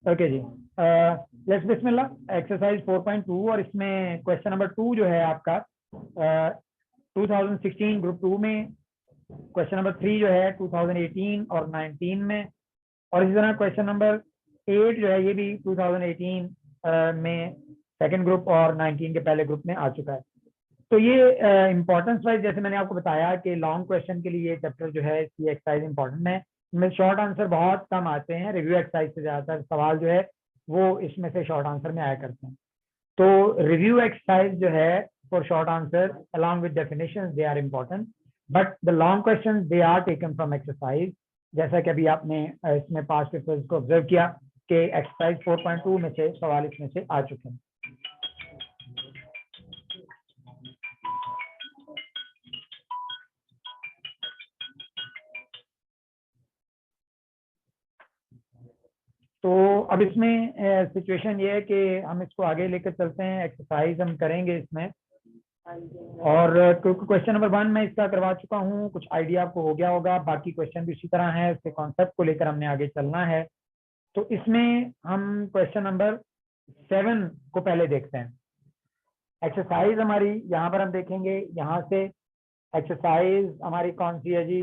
Okay जी, let's बिस्मिल्लाह। Exercise 4.2 और इसमें क्वेश्चन नंबर 2 जो है आपका 2016 ग्रुप 2 में, क्वेश्चन नंबर 3 जो है 2018 और 19 में, और इसी तरह क्वेश्चन नंबर 8 जो है ये भी 2018 में सेकंड ग्रुप और 19 के पहले ग्रुप में आ चुका है। तो ये इंपॉर्टेंस वाइज जैसे मैंने आपको बताया कि लॉन्ग क्वेश्चन के लिए ये चैप्टर जो है इसकी एक्सरसाइज इंपॉर्टेंट है। इसमें शॉर्ट आंसर बहुत कम आते हैं, रिव्यू एक्सरसाइज से ज़्यादातर सवाल जो है वो इसमें से शॉर्ट आंसर में आया करते हैं। तो रिव्यू एक्सरसाइज जो है for short answer along with definitions they are important, but the long question they are taken from exercise. जैसा कि अभी आपने इसमें पास्ट पेपर्स को ऑब्जर्व किया कि एक्सरसाइज 4.2 में से सवाल इसमें से आ चुके हैं। तो अब इसमें सिचुएशन ये है कि हम इसको आगे लेकर चलते हैं, एक्सरसाइज हम करेंगे इसमें। और क्वेश्चन नंबर 1 मैं इसका करवा चुका हूँ, कुछ आइडिया आपको हो गया होगा। बाकी क्वेश्चन भी इसी तरह है, उसके कॉन्सेप्ट को लेकर हमने आगे चलना है। तो इसमें हम क्वेश्चन नंबर 7 को पहले देखते हैं। एक्सरसाइज हमारी यहाँ पर हम देखेंगे, यहाँ से एक्सरसाइज हमारी कौन सी है जी?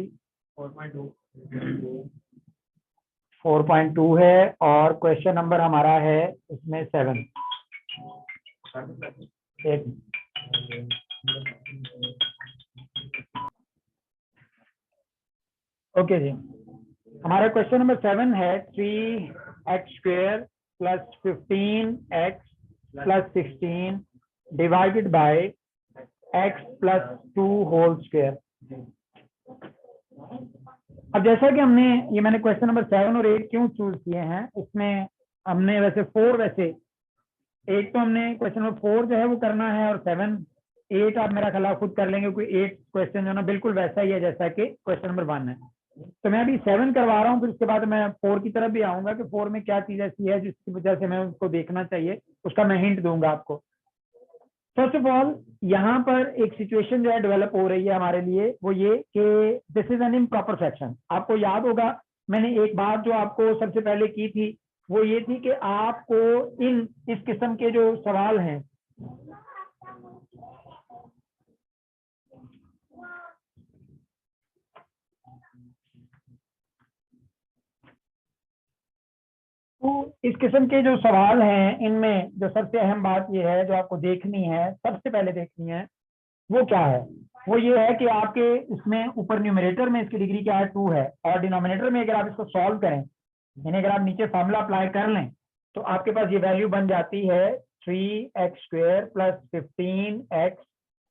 4.2 है और क्वेश्चन नंबर हमारा है इसमें 7। ओके जी, हमारा क्वेश्चन नंबर 7 है 3x² + 15x + 16 divided by x + 2 whole square. अब जैसा कि हमने ये मैंने क्वेश्चन नंबर 7 और 8 क्यों चूज किए हैं, इसमें हमने वैसे 8 तो हमने क्वेश्चन नंबर 4 जो है वो करना है, और 7 8 आप मेरा ख्याल खुद कर लेंगे, क्योंकि 8 क्वेश्चन जो है ना बिल्कुल वैसा ही है जैसा कि क्वेश्चन नंबर 1 है। तो मैं अभी 7 करवा रहा हूँ, फिर उसके बाद मैं 4 की तरफ भी आऊंगा कि 4 में क्या चीज ऐसी है जिसकी वजह से मैं उसको देखना चाहिए, उसका मैं हिंट दूंगा आपको। फर्स्ट ऑफ ऑल यहाँ पर एक सिचुएशन जो है डेवलप हो रही है हमारे लिए, वो ये कि this is an improper fraction. आपको याद होगा मैंने एक बात जो आपको सबसे पहले की थी वो ये थी कि आपको इस किस्म के जो सवाल हैं तो इस किस्म के जो सवाल हैं इनमें जो सबसे अहम बात ये है जो आपको देखनी है, सबसे पहले देखनी है, वो क्या है? वो ये है कि आपके इसमें ऊपर न्यूमरेटर में इसकी डिग्री क्या है? 2 है, और डिनोमिनेटर में अगर आप इसको सॉल्व करें, यानी अगर आप नीचे फॉर्मूला अप्लाई कर लें, तो आपके पास ये वैल्यू बन जाती है 3x² + 15x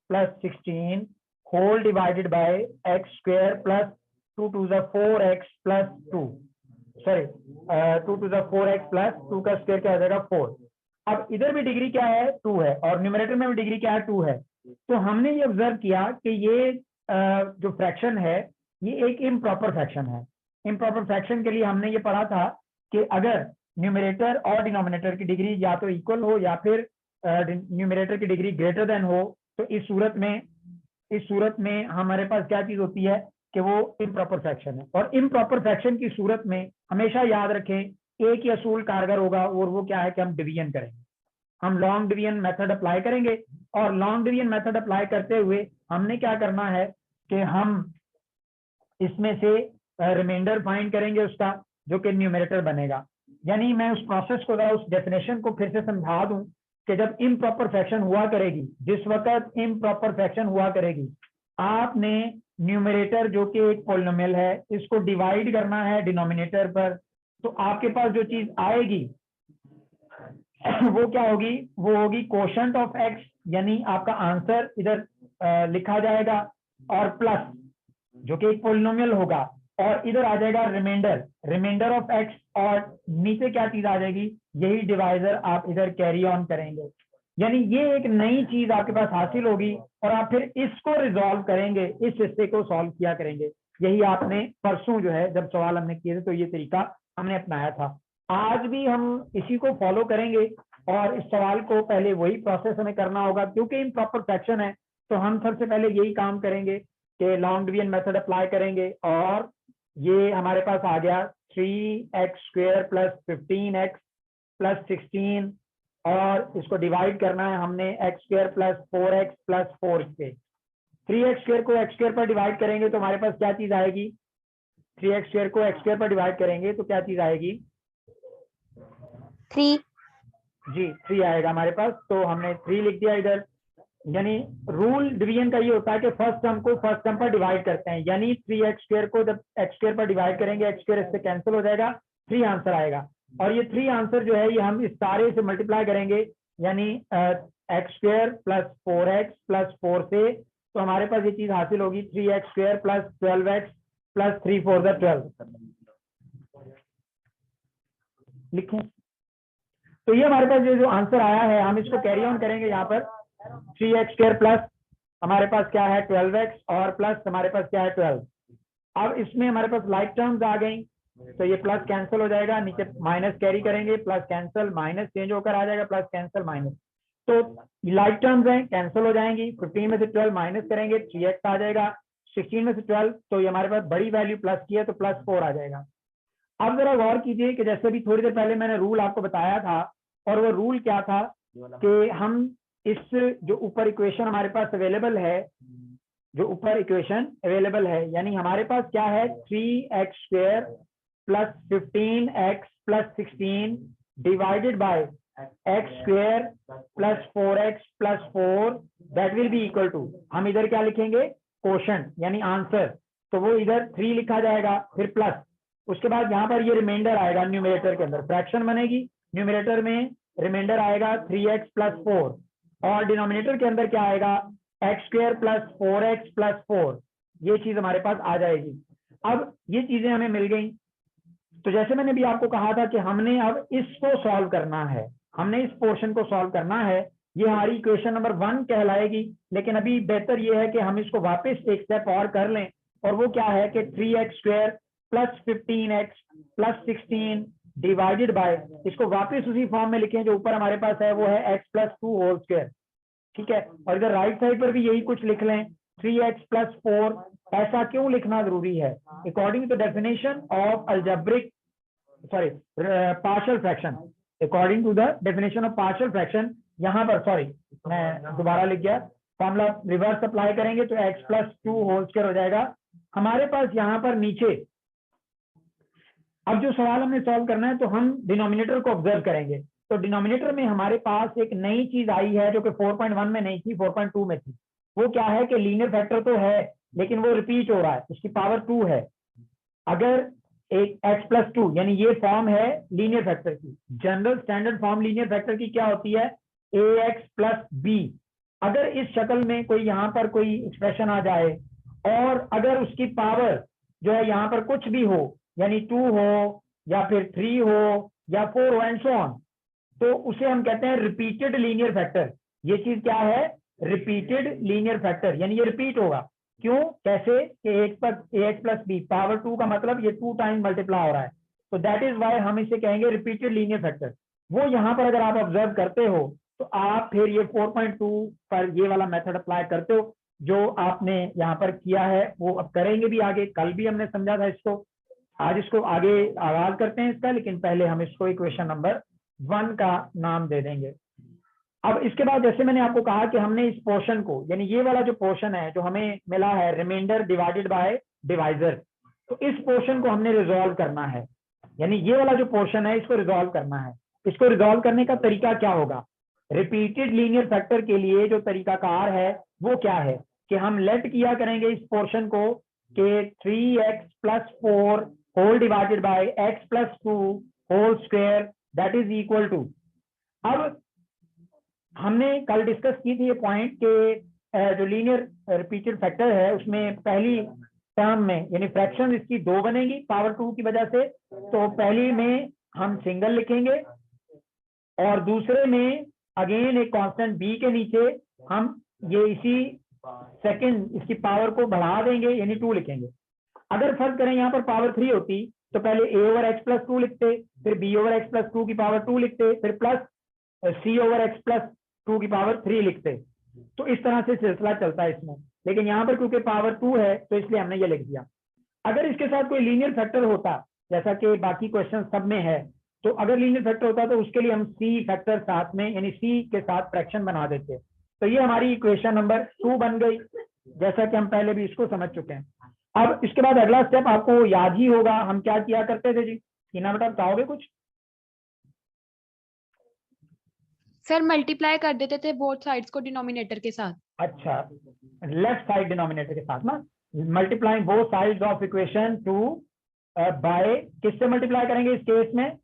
+ 16 whole divided by x² + 2 to the 4x + 2, sorry 2 to the 4x + 2 का स्क्वायर क्या हो जाएगा? 4। अब इधर भी डिग्री क्या है? 2 है, और न्यूमरेटर में भी डिग्री क्या है? 2 है। तो हमने ये ऑब्जर्व किया कि ये जो फ्रैक्शन है ये एक इम्प्रॉपर फ्रैक्शन है। इम्प्रॉपर फ्रैक्शन के लिए हमने ये पढ़ा था कि अगर न्यूमरेटर और डिनोमिनेटर की डिग्री या तो इक्वल हो या फिर न्यूमरेटर की डिग्री ग्रेटर देन हो, तो इस सूरत में हमारे पास क्या चीज होती है कि वो इम्प्रॉपर फ्रैक्शन है। और इम्प्रॉपर फ्रैक्शन की सूरत में हमेशा याद रखें एक ही असूल कारगर होगा, और वो क्या है कि हम डिवीजन करेंगे, हम लॉन्ग डिवीजन मेथड अप्लाई करेंगे। और लॉन्ग डिवीजन मेथड अप्लाई करते हुए हमने क्या करना है कि हम इसमें से रिमाइंडर फाइंड करेंगे उसका, जो कि न्यूमरेटर बनेगा। यानी मैं उस प्रोसेस को, उस डेफिनेशन को फिर से समझा दूं कि जब इम्प्रॉपर फ्रैक्शन हुआ करेगी, जिस वक्त इम्प्रॉपर फ्रैक्शन हुआ करेगी, आपने न्यूमरेटर जो कि एक पॉलिनोमियल है इसको डिवाइड करना है डिनोमिनेटर पर। तो आपके पास जो चीज आएगी वो क्या होगी? वो होगी कोशेंट ऑफ एक्स, यानी आपका आंसर इधर लिखा जाएगा, और प्लस जो कि एक पॉलिनोमियल होगा, और इधर आ जाएगा रिमाइंडर ऑफ एक्स, और नीचे क्या चीज आ जाएगी? यही डिवाइजर आप इधर कैरी ऑन करेंगे। यानी ये एक नई चीज आपके पास हासिल होगी, और आप फिर इसको रिजॉल्व करेंगे, इस हिस्से को सॉल्व किया करेंगे। यही आपने परसों जो है जब सवाल हमने किए थे तो ये तरीका हमने अपनाया था। आज भी हम इसी को फॉलो करेंगे, और इस सवाल को पहले वही प्रोसेस हमें करना होगा, क्योंकि इम्प्रॉपर फ्रैक्शन है तो हम सबसे पहले यही काम करेंगे कि लॉन्ग डिवीजन मेथड अप्लाई करेंगे, और ये हमारे पास आ गया 3x² प्लस 15x प्लस 16, और इसको डिवाइड करना है हमने x² प्लस 4x प्लस 4 से। 3x² को x² पर डिवाइड करेंगे तो हमारे पास क्या चीज आएगी, 3x² को x² पर डिवाइड करेंगे तो क्या चीज आएगी, 3। जी 3 आएगा हमारे पास, तो हमने 3 लिख दिया इधर। यानी रूल डिवीजन का ये होता है कि फर्स्ट टर्म को फर्स्ट टर्म पर डिवाइड करते हैं, यानी 3x² को जब x² पर डिवाइड करेंगे x² इससे कैंसिल हो जाएगा, 3 आंसर आएगा। और ये 3 आंसर जो है ये हम इस सारे से मल्टीप्लाई करेंगे, यानी x² प्लस 4x प्लस 4 से, तो हमारे पास ये चीज हासिल होगी 3x² प्लस 12x प्लस 3 4 12 लिखें। तो ये हमारे पास ये जो आंसर आया है हम इसको कैरी ऑन करेंगे, यहाँ पर 3x² प्लस हमारे पास क्या है 12x और प्लस हमारे पास क्या है 12। अब इसमें हमारे पास लाइक टर्म्स आ गई, तो ये प्लस कैंसिल हो जाएगा, नीचे माइनस कैरी करेंगे, प्लस कैंसिल माइनस चेंज होकर आ जाएगा, प्लस कैंसिल माइनस, तो लाइक टर्म्स हैं कैंसिल हो जाएंगी। 15 में से 12 माइनस करेंगे 3x आ जाएगा, 16 में से 12, तो ये हमारे पास बड़ी वैल्यू प्लस की है तो प्लस 4 आ जाएगा। अब जरा गौर कीजिए कि जैसे भी थोड़ी देर पहले मैंने रूल आपको बताया था, और वो रूल क्या था कि हम इस जो ऊपर इक्वेशन हमारे पास अवेलेबल है, जो ऊपर इक्वेशन अवेलेबल है, यानी हमारे पास क्या है 3x² plus 15x plus 16 divided by x² plus 4x plus 4 that will be equal to, हम इधर क्या लिखेंगे क्वोशंट यानी आंसर, तो वो इधर 3 लिखा जाएगा, फिर प्लस, उसके बाद यहाँ पर ये रिमाइंडर आएगा न्यूमरेटर के अंदर, फ्रैक्शन बनेगी, न्यूमरेटर में रिमाइंडर आएगा 3x प्लस 4, और डिनोमिनेटर के अंदर क्या आएगा x² प्लस 4x प्लस 4, ये चीज हमारे पास आ जाएगी। अब ये चीजें हमें मिल गई, तो जैसे मैंने भी आपको कहा था कि हमने अब इसको सॉल्व करना है, हमने इस पोर्शन को सॉल्व करना है, ये हमारी इक्वेशन नंबर 1 कहलाएगी। लेकिन अभी बेहतर ये है कि हम इसको वापस एक स्टेप और कर लें, और वो क्या है कि 3x² plus 15x plus 16 divided bye, इसको वापस उसी फॉर्म में लिखें जो ऊपर हमारे पास है, वो है x प्लस 2 होल स्क्वायर, ठीक है। और इधर राइट साइड पर भी यही कुछ लिख लें 3x प्लस 4। ऐसा क्यों लिखना जरूरी है, according to definition of algebraic sorry partial fraction, according to the definition of partial fraction, यहाँ पर सॉरी मैं दोबारा लिख गया, फॉर्मूला रिवर्स अप्लाई करेंगे तो x प्लस 2 होल स्क्वायर हो जाएगा हमारे पास यहाँ पर नीचे। अब जो सवाल हमने सॉल्व करना है तो हम डिनोमिनेटर को ऑब्जर्व करेंगे, तो डिनोमिनेटर में हमारे पास एक नई चीज आई है जो कि 4.1 में नहीं थी, 4.2 में थी। वो क्या है कि लीनियर फैक्टर तो है लेकिन वो रिपीट हो रहा है, उसकी पावर 2 है। अगर एक x प्लस 2 यानी ये फॉर्म है लीनियर फैक्टर की, general standard form linear factor की क्या होती है ax प्लस b। अगर इस शक्ल में कोई यहाँ पर कोई एक्सप्रेशन आ जाए और अगर उसकी पावर जो है यहाँ पर कुछ भी हो, यानी 2 हो या फिर 3 हो या 4 हो एंड सो ऑन, तो उसे हम कहते हैं रिपीटेड लीनियर फैक्टर। ये चीज क्या है, रिपीटेड लीनियर फैक्टर, यानी ये रिपीट होगा। क्यों, कैसे कि ax प्लस बी पावर 2 का मतलब ये 2 टाइम मल्टीप्लाई हो रहा है, तो दैट इज वाई हम इसे कहेंगे रिपीटेड लीनियर फैक्टर। वो यहाँ पर अगर आप ऑब्जर्व करते हो तो आप फिर ये 4.2 पर ये वाला मेथड अप्लाई करते हो जो आपने यहाँ पर किया है, वो अब करेंगे भी आगे, कल भी हमने समझा था इसको, आज इसको आगे आगाज करते हैं इसका, लेकिन पहले हम इसको इक्वेशन नंबर 1 का नाम दे देंगे। अब इसके बाद जैसे मैंने आपको कहा कि हमने इस पोर्शन को, यानी ये वाला जो पोर्शन है जो हमें मिला है रिमाइंडर डिवाइडेड बाय डिवाइजर, तो इस पोर्शन को हमने रिजॉल्व करना है, यानी ये वाला जो पोर्शन है इसको रिजॉल्व करना है। इसको रिजॉल्व करने का तरीका क्या होगा, रिपीटेड लीनियर फैक्टर के लिए जो तरीकाकार है वो क्या है कि हम लेट किया करेंगे इस पोर्शन को कि 3x plus 4 whole divided by x plus 2 whole square that is equal to. अब हमने कल डिस्कस की थी ये पॉइंट के जो लीनियर रिपीटेड फैक्टर है उसमें पहली टर्म में यानी फ्रैक्शन इसकी 2 बनेगी पावर 2 की वजह से, तो पहली में हम सिंगल लिखेंगे और दूसरे में अगेन एक कांस्टेंट b के नीचे हम ये इसी सेकंड इसकी पावर को बढ़ा देंगे यानी 2 लिखेंगे। अगर फर्क करें यहाँ पर पावर 3 होती तो पहले a ओवर x प्लस 2 लिखते, फिर b ओवर x प्लस 2 की पावर 2 लिखते, फिर plus c over x plus 2 की पावर 3 लिखते, तो इस तरह से सिलसिला चलता है इसमें। लेकिन यहाँ पर क्योंकि पावर 2 है तो इसलिए हमने ये लिख दिया। अगर इसके साथ कोई लीनियर फैक्टर होता, जैसा कि बाकी क्वेश्चन सब में है, तो अगर लीनियर फैक्टर होता तो उसके लिए हम सी फैक्टर साथ में, यानी सी के साथ फ्रैक्शन बना देते। तो ये हमारी इक्वेशन नंबर 2 बन गई, जैसा कि हम पहले भी इसको समझ चुके हैं। अब इसके बाद अगला स्टेप आपको याद ही होगा, हम क्या किया करते थे जी, टीना बेटा बताओगे कुछ? सर मल्टीप्लाई कर देते थे बोथ साइड्स को डिनोमिनेटर के साथ। अच्छा, लेफ्ट साइड डिनोमिनेटर के साथ ना, multiplying both sides of equation 2 by, किससे मल्टीप्लाई करेंगे इस केस में?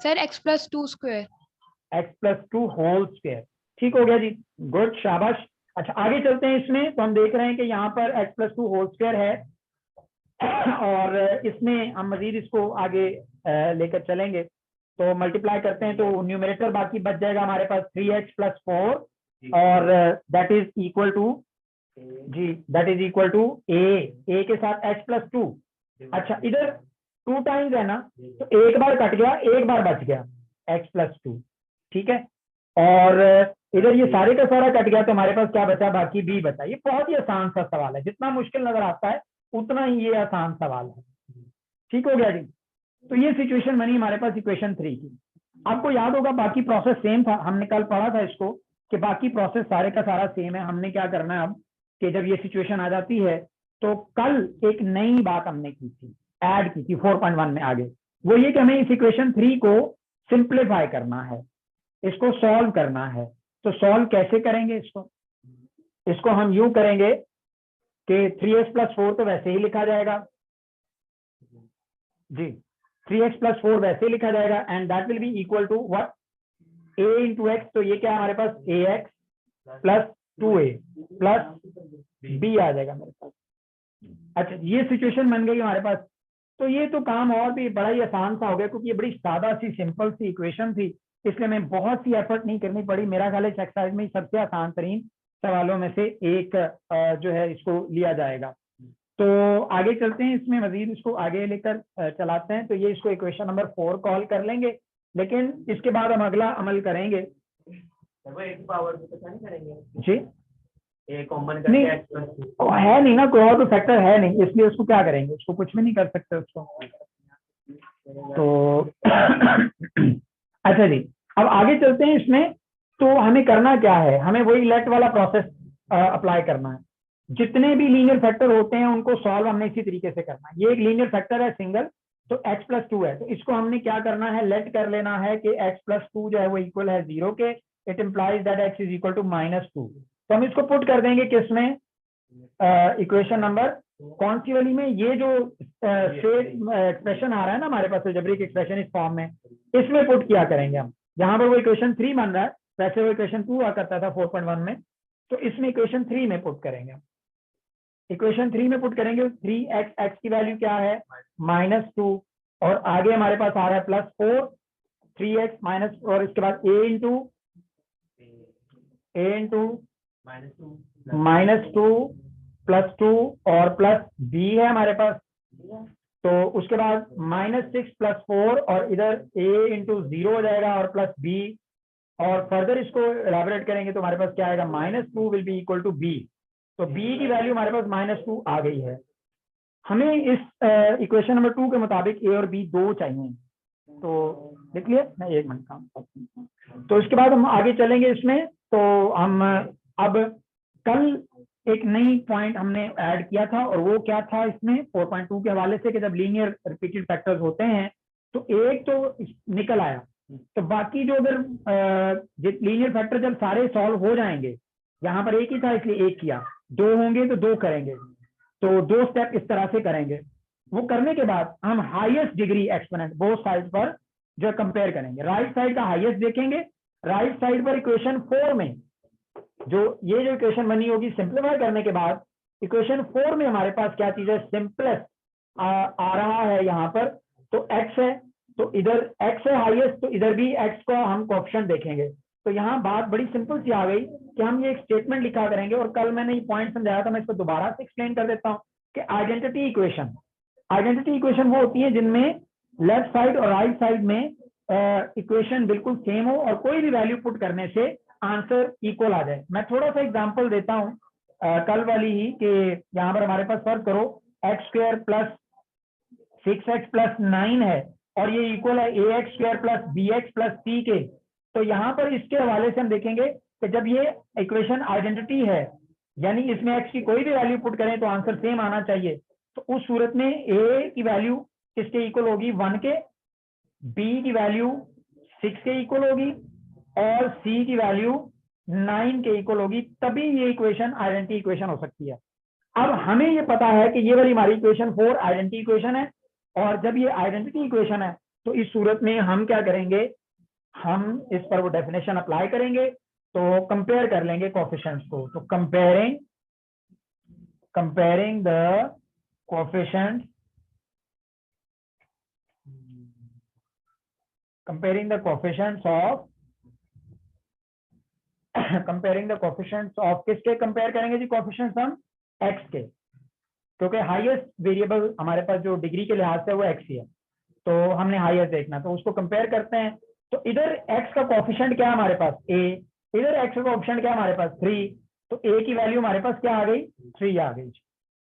Sir x+2² x+2 whole square. ठीक हो गया जी, गुड, शाबाश। अच्छा आगे चलते हैं इसमें, तो हम देख रहे हैं कि यहाँ पर x+2 होल स्क्वायर है और इसमें हम मजीद इसको आगे लेकर चलेंगे। तो मल्टीप्लाई करते हैं तो न्यूमरेटर बाकी बच जाएगा हमारे पास 3x+4 और that is equal to g, that is equal to a के साथ x+2। अच्छा इधर 2 टाइम्स है ना, तो एक बार कट गया, एक बार बच गया x+2, ठीक है। और इधर ये सारे का सारा कट गया, तो हमारे पास क्या बचा, बाकी b बचा। ये बहुत ही आसान सा सवाल है, जितना मुश्किल नजर आता है उतना ही ये आसान सवाल है। ठीक हो गया जी। तो ये सिचुएशन बनी हमारे पास इक्वेशन 3 की। आपको याद होगा बाकी प्रोसेस सेम था, हमने कल पढ़ा था इसको कि बाकी प्रोसेस सारे का सारा सेम है। हमने क्या करना है अब कि जब ये सिचुएशन आ जाती है, तो कल एक नई बात हमने की थी, ऐड की थी 4.1 में आगे, वो ये कि हमें इस इक्वेशन 3 को सिंप्लीफाई करना है, इसको सॉल्व करना है। तो सॉल्व कैसे करेंगे इसको हम यूं करेंगे कि 3x+4 तो वैसे ही लिखा जाएगा जी, 3x+4 वैसे ही लिखा जाएगा, and that will be equal to what, a into x. तो ये क्या है हमारे पास, ax plus 2a plus b आ जाएगा मेरे पास। अच्छा ये सिचुएशन बन गई हमारे पास। तो ये तो काम और भी बड़ा ही आसान सा हो गया, क्योंकि ये बड़ी सादा सी सिंपल सी इक्वेशन थी, इसलिए मैं बहुत सी एफर्ट नहीं करनी पड़ी। मेरा ख्याल है एक्सरसाइज में सबसे आसान तरीन सवालों में से एक जो है इसको लिया जाएगा। तो आगे चलते हैं, इसमें मजीद इसको आगे लेकर चलाते हैं। तो ये इसको इक्वेशन नंबर 4 कॉल कर लेंगे, लेकिन इसके बाद हम अगला अमल करेंगे एक पावर से तो नहीं करेंगे जी। कॉमन नहीं करके है नहीं ना, कोई और तो फैक्टर है नहीं, इसलिए उसको क्या करेंगे, उसको कुछ भी नहीं कर सकते उसको। तो अच्छा जी, अब आगे चलते हैं इसमें। तो हमें करना क्या है, हमें वही लेट वाला प्रोसेस अप्लाई करना है। जितने भी लीनियर फैक्टर होते हैं उनको सॉल्व हमने इसी तरीके से करना है। ये एक लीनियर फैक्टर है सिंगल, तो x+2 है, तो इसको हमने क्या करना है, लेट कर लेना है कि x+2 जो है वो इक्वल है 0 के। It implies that x is equal to -2। तो हम इसको पुट कर देंगे किसमें, इक्वेशन नंबर कौन सी वाली में, ये जो एक्सप्रेशन आ रहा है ना हमारे पास, अलजेब्रिक एक्सप्रेशन इस फॉर्म में, इसमें पुट किया करेंगे हम। जहां पर वो इक्वेशन 3 बन रहा है, वैसे वो इक्वेशन 2 आ करता था 4.1 में, तो इसमें इक्वेशन 3 में पुट करेंगे। इक्वेशन 3 में पुट करेंगे, 3x, x की वैल्यू क्या है -2, और आगे हमारे पास आ रहा है +4, 3x माइनस, और इसके बाद a इंटू -2 +2 और प्लस b है हमारे पास। तो उसके बाद -6 +4 और इधर a इंटू 0 हो जाएगा और प्लस b, और फर्दर इसको एलाबोरेट करेंगे तो हमारे पास क्या आएगा, -2 will be equal to b। तो b की वैल्यू हमारे पास -2 आ गई है। हमें इस इक्वेशन नंबर 2 के मुताबिक a और b दो चाहिए, तो देख लिया मैं, एक मिनट काम। तो इसके बाद हम आगे चलेंगे इसमें। तो हम अब कल एक नई पॉइंट हमने ऐड किया था, और वो क्या था इसमें 4.2 के हवाले से, कि जब लीनियर रिपीटेड फैक्टर्स होते हैं तो एक तो निकल आया, तो बाकी जो अगर लीनियर फैक्टर जब सारे सॉल्व हो जाएंगे, यहाँ पर एक ही था इसलिए एक किया, दो होंगे तो दो करेंगे, तो दो स्टेप इस तरह से करेंगे। वो करने के बाद हम highest degree exponent both side पर जो कंपेयर करेंगे, राइट साइड का हाईएस्ट देखेंगे, राइट साइड पर इक्वेशन 4 में जो ये जो इक्वेशन बनी होगी सिंप्लीफाई करने के बाद, इक्वेशन 4 में हमारे पास क्या चीज है, सिंपलेस्ट आ रहा है यहाँ पर, तो x है, तो इधर x है हाईएस्ट, तो इधर भी x को हम कोएफिशिएंट देखेंगे। तो यहाँ बात बड़ी सिंपल सी आ गई कि हम ये एक स्टेटमेंट लिखा करेंगे, और कल मैंने ये पॉइंट समझाया था, मैं इसको दोबारा से एक्सप्लेन कर देता हूँ कि आइडेंटिटी इक्वेशन वो होती है जिनमें लेफ्ट साइड और राइट साइड में इक्वेशन बिल्कुल सेम हो, और कोई भी वैल्यू पुट करने से आंसर इक्वल आ जाए। मैं थोड़ा सा एग्जांपल देता हूं कल वाली ही कि यहाँ पर हमारे पास फर्क करो x square plus 6x plus 9 है और ये इक्वल है a x square plus b x plus c के। तो यहाँ पर इसके हवाले से हम देखेंगे कि जब ये इक्वेशन आइडेंटिटी है, यानी इसमें x की कोई भी वैल्यू पुट करें तो आंसर सेम आना चाहिए, तो उस सूरत में a की वैल्यू किसके इक्वल होगी 1 के, b की वैल्यू 6 के इक्वल होगी और c की वैल्यू 9 के इक्वल होगी, तभी ये इक्वेशन आइडेंटिटी इक्वेशन हो सकती है। अब हमें ये पता है कि ये वाली हमारी इक्वेशन 4 आइडेंटिटी इक्वेशन है, और जब ये आइडेंटिटी इक्वेशन है तो इस सूरत में हम क्या करेंगे, हम इस पर वो डेफिनेशन अप्लाई करेंगे, तो कंपेयर कर लेंगे कोएफिशिएंट्स को। तो कंपेयरिंग द कोएफिशिएंट्स ऑफ किसके कंपेयर करेंगे जी, कोएफिशिएंट्स हम x के, क्योंकि हाईएस्ट वेरिएबल हमारे पास जो डिग्री के लिहाज से वो x ही है, तो हमने हाईएस्ट देखना, तो उसको कंपेयर करते हैं। तो इधर x का कोएफिशिएंट क्या है हमारे पास a, इधर x का कोएफिशिएंट क्या है हमारे पास 3, तो a की वैल्यू हमारे पास क्या आ गई 3 आ गई,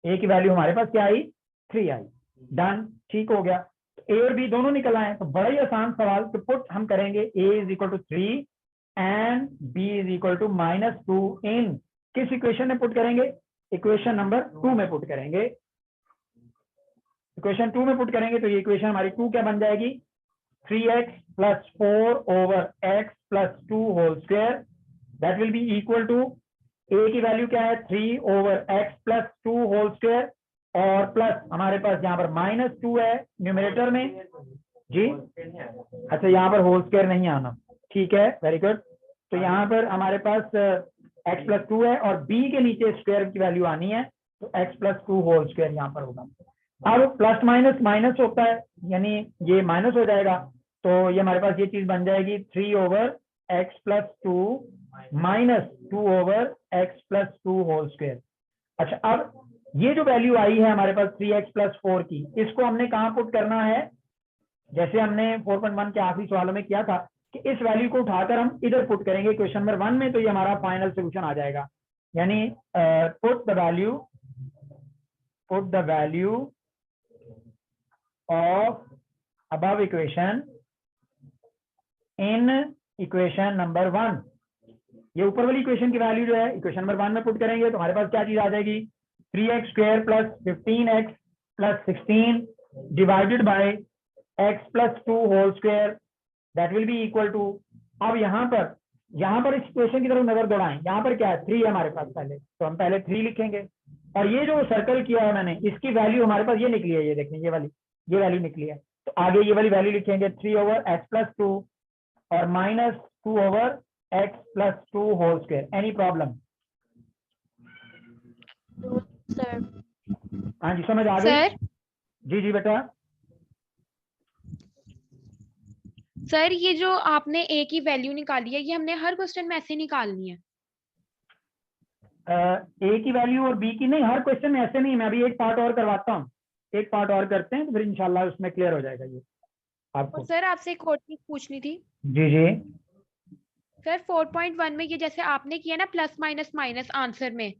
a की वैल्यू हमारे पास क्या आई 3 आई, डन, ठीक हो गया। तो a और b दोनों निकल आए, तो बड़ा ही आसान सवाल, तो पुट हम करेंगे a is equal to 3 and b is equal to -2 in किस इक्वेशन में पुट करेंगे, इक्वेशन नंबर 2 में पुट करेंगे। इक्वेशन 2 में पुट करेंगे तो ये इक्वेशन हमारी 2 क्या बन जाएगी, 3x plus 4 over x plus 2 whole square, that will be equal to a की वैल्यू क्या है 3 over x plus 2 whole square और प्लस हमारे पास यहाँ पर -2 है न्यूमरेटर में जी, अच्छा यहाँ पर होल स्क्वायर नहीं आना, ठीक है, वेरी गुड। तो यहाँ पर हमारे पास x प्लस 2 है और b के नीचे स्क्वायर की वैल्यू आनी है, तो x प्लस 2 होल स्क्वायर यहाँ पर होगा। अब प्लस माइनस माइनस होता है, यानी ये माइनस हो जाएगा, तो ये हमारे पास ये चीज बन जाएगी 3 over x plus 2 minus 2 over x plus 2 whole square. अच्छा, अब ये जो वैल्यू आई है हमारे पास 3x प्लस 4 की, इसको हमने कहाँ पुट करना है, जैसे हमने 4.1 के आखिरी सवालों में किया था कि इस वैल्यू को उठाकर हम इधर पुट करेंगे क्वेश्चन नंबर 1 में, तो ये हमारा फाइनल सोल्यूशन आ जाएगा, यानी put the value of above equation in equation number 1। ये ऊपर वाली इक्वेशन की वैल्यू जो है इक्वेशन नंबर 1 में पुट करेंगे तो हमारे पास क्या चीज आ जाएगी 3x square plus 15x plus 16 divided by x plus 2 whole square, that will be equal to, अब यहाँ पर इस इक्वेशन की तरफ नजर दौड़ाएं, यहाँ पर क्या है 3 है हमारे पास पहले, तो हम पहले 3 लिखेंगे और ये जो सर्कल किया है मैंने इसकी वैल्यू हमारे पास ये निकली है, ये देखें ये वैल्यू निकली है, तो आगे ये वाली वैल्यू लिखेंगे 3 ओवर x प्लस 2 और minus 2 over x plus 2 whole square. Any problem? Sir हाँ जी, समझ आ गई? सर जी बेटा। सर ये जो आपने a की वैल्यू निकाली है ये हमने हर क्वेश्चन में ऐसे निकालनी है? a की वैल्यू और b की नहीं, हर क्वेश्चन में ऐसे नहीं, मैं अभी एक पार्ट और करवाता हूँ, एक पार्ट और करते हैं तो फिर इंशाल्लाह उसमें क्लियर हो जाएगा ये आपको। और सर आपसे एक और चीज पूछनी थी। जी सर 4.1 में ये जैसे आपने किया ना प्लस माइनस माइनस आंसर में,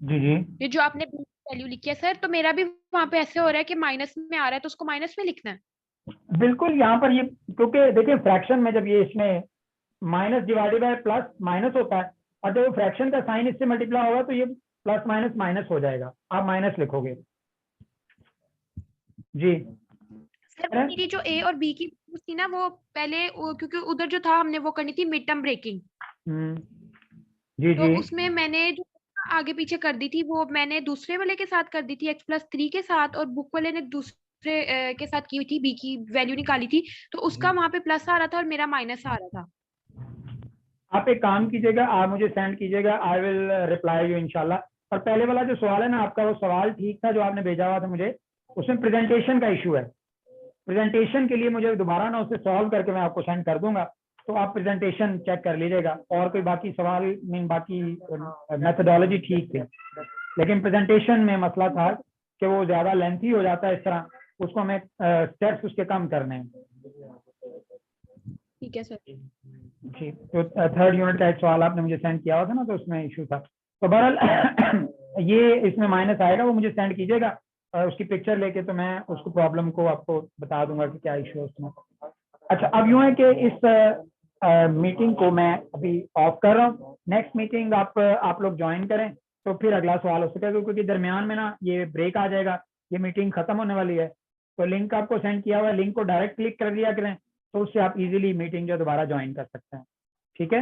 जी ये जो आपने वैल्यू लिखी है सर, तो मेरा भी वहां पे ऐसे हो रहा है कि माइनस में आ रहा है तो उसको माइनस में लिखना है। बिल्कुल, यहाँ पर ये क्योंकि देखिए फ्रैक्शन में जब ये इसमें minus divided by plus minus होता है और जब फ्रैक्शन का साइन इससे मल्टीप्लाई होगा तो ये प्लस माइनस माइनस हो जाएगा, आप माइनस लिखोगे जी। सर वो मेरी जो a और b की थी ना वो पहले क्योंकि उधर जो था हमने वो करनी थी मिड टर्म ब्रेकिंग, जी तो उसमें मैंने जो आगे पीछे कर दी थी वो मैंने दूसरे वाले के साथ कर दी थी x प्लस 3 के साथ, और बुक वाले ने दूसरे के साथ की हुई थी, b की वैल्यू निकाली थी, तो उसका वहां पे प्लस आ रहा था और मेरा माइनस आ रहा था। आप एक काम कीजिएगा, आप मुझे सेंड कीजिएगा, आई विल रिप्लाई यू इंशाल्लाह। और पहले वाला जो सवाल है ना आपका, वो सवाल ठीक था जो आपने भेजा हुआ था मुझे, उसमें प्रेजेंटेशन का इशू है, प्रेजेंटेशन के लिए मुझे दोबारा ना उसे सॉल्व करके मैं आपको सेंड कर दूंगा, तो आप प्रेजेंटेशन चेक कर लीजिएगा। और कोई बाकी सवाल नहीं, बाकी मेथोडोलॉजी ठीक थी, लेकिन प्रेजेंटेशन में मसला था कि वो ज्यादा लेंथी हो जाता है, इस तरह उसको हमें स्टेप्स उसके कम करने हैं। ठीक है सर। जी, तो थर्ड यूनिट का एक सवाल आपने मुझे सेंड किया हुआ था ना, तो उसमें इशू था, तो बहरहाल ये इसमें माइनस आएगा, वो मुझे सेंड कीजिएगा उसकी पिक्चर लेके, तो मैं उसको प्रॉब्लम को आपको बता दूंगा कि क्या इशू है उसमें। अच्छा, अब यूँ है कि इस मीटिंग को मैं अभी ऑफ कर रहा हूँ। नेक्स्ट मीटिंग आप लोग ज्वाइन करें तो फिर अगला सवाल हो सकेगा, क्योंकि दरमियान में ना ये ब्रेक आ जाएगा, ये मीटिंग खत्म होने वाली है। तो लिंक आपको सेंड किया हुआ है, लिंक को डायरेक्ट क्लिक कर दिया करें, तो उससे आप इजीली मीटिंग जो दोबारा ज्वाइन कर सकते हैं। ठीक है।